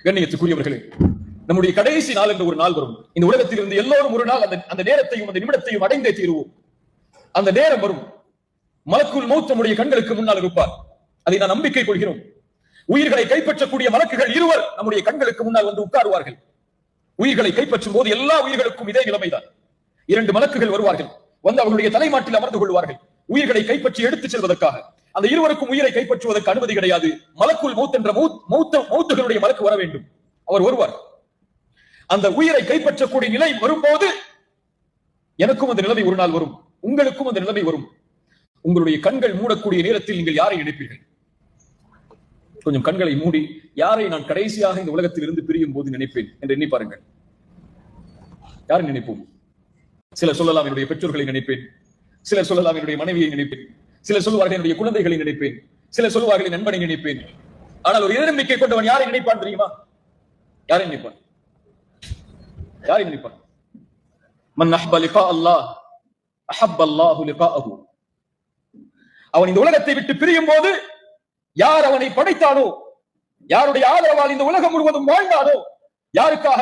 கண்ணியத்துக்குரியவர்களே, நம்முடைய கடைசி நாள் என்ற ஒரு நாள் வரும். இந்த உலகத்தில் இருந்து எல்லோரும் ஒரு நாள் அந்த நேரத்தையும் அந்த நிமிடத்தையும் அடைந்தே தீருவோம். அந்த நேரம் வரும். மலக்குல் மௌத் நம்முடைய கண்களுக்கு முன்னால் இருப்பார். அதை நான் நம்பிக்கை கொள்கிறோம். உயிர்களை கைப்பற்றக்கூடிய மலக்குகள் இருவர் நம்முடைய கண்களுக்கு முன்னால் வந்து உட்காருவார்கள். உயிர்களை கைப்பற்றும் போது எல்லா உயிர்களுக்கும் இதே நிலைமைதான். 2 மலக்குகள் வருவார்கள், வந்து அவர்களுடைய தலைமாட்டில் அமர்ந்து கொள்வார்கள், உயிர்களை கைப்பற்றி எடுத்துச் செல்வதற்காக. அந்த இருவருக்கும் உயிரை கைப்பற்றுவதற்கு அனுமதி கிடையாது. மலக்குல் மௌத் என்ற மௌத்துகளுடைய மலக்கு வர வேண்டும். அவர் வருவார். அந்த உயிரை கைப்பற்றக்கூடிய நிலை வரும்போது எனக்கும் அந்த நிலைமை ஒரு நாள் வரும், உங்களுக்கும் அந்த நிலைமை வரும். உங்களுடைய கண்கள் மூடக்கூடிய நேரத்தில் நீங்கள் யாரை நினைப்பீர்கள்? கொஞ்சம் கண்களை மூடி யாரை நான் கடைசியாக இந்த உலகத்தில் இருந்து பிரியும் போது நினைப்பேன் என்று எண்ணி பாருங்கள். யாரை நினைப்போம்? சிலர் சொல்லலாம் என்னுடைய பெற்றோர்களை நினைப்பேன், சிலர் சொல்லலாம் என்னுடைய மனைவியை நினைப்பேன், சிலர் சொல்வார்கள் என்னுடைய குழந்தைகளை நினைப்பேன், சிலர் சொல்வார்கள் நண்பனை நினைப்பேன். ஆனால் ஒரு எதிர்நம்பிக்கை கொண்டவன் யாரை நினைப்பான் தெரியுமா? யாரை நினைப்பான்? யாரை நினைப்பான்? மன் அஹ்ப லிகா அல்லாஹ் அஹப்ப அல்லாஹு லிகாஅஹு. அவன் இந்த உலகத்தை விட்டு பிரியும் போது யார் அவனை படைத்தானோ, யாருடைய ஆதரவால் இந்த உலகம் முழுவதும் வாழ்ந்தானோ, யாருக்காக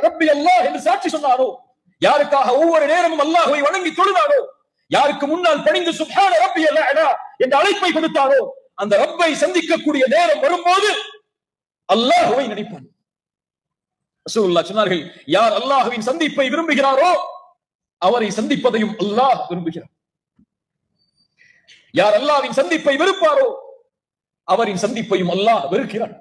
ரப்பி அல்லாஹ் என்று சாட்சி சொன்னானோ, யாருக்காக ஒவ்வொரு நேரமும் அல்லாஹ்வை வணங்கி தொழுதானோ, யாருக்கு முன்னால் பணிந்து சுப்ஹான ரப்பியல் அலா என்ற அழைப்பை கொடுத்தானோ, அந்த ரப்பை சந்திக்கக்கூடிய நேரம் வரும்போது அல்லாஹ்வை நினைப்பான். ரசூலுல்லாஹ் சொன்னார்கள், யார் அல்லாஹ்வின் சந்திப்பை விரும்புகிறாரோ அவரை சந்திப்பதையும் அல்லாஹ் விரும்புகிறார். யார் அல்லாஹ்வின் சந்திப்பை வெறுப்பாரோ அவரின் சந்திப்பையும் அல்லாஹ் வெறுக்கிறார்.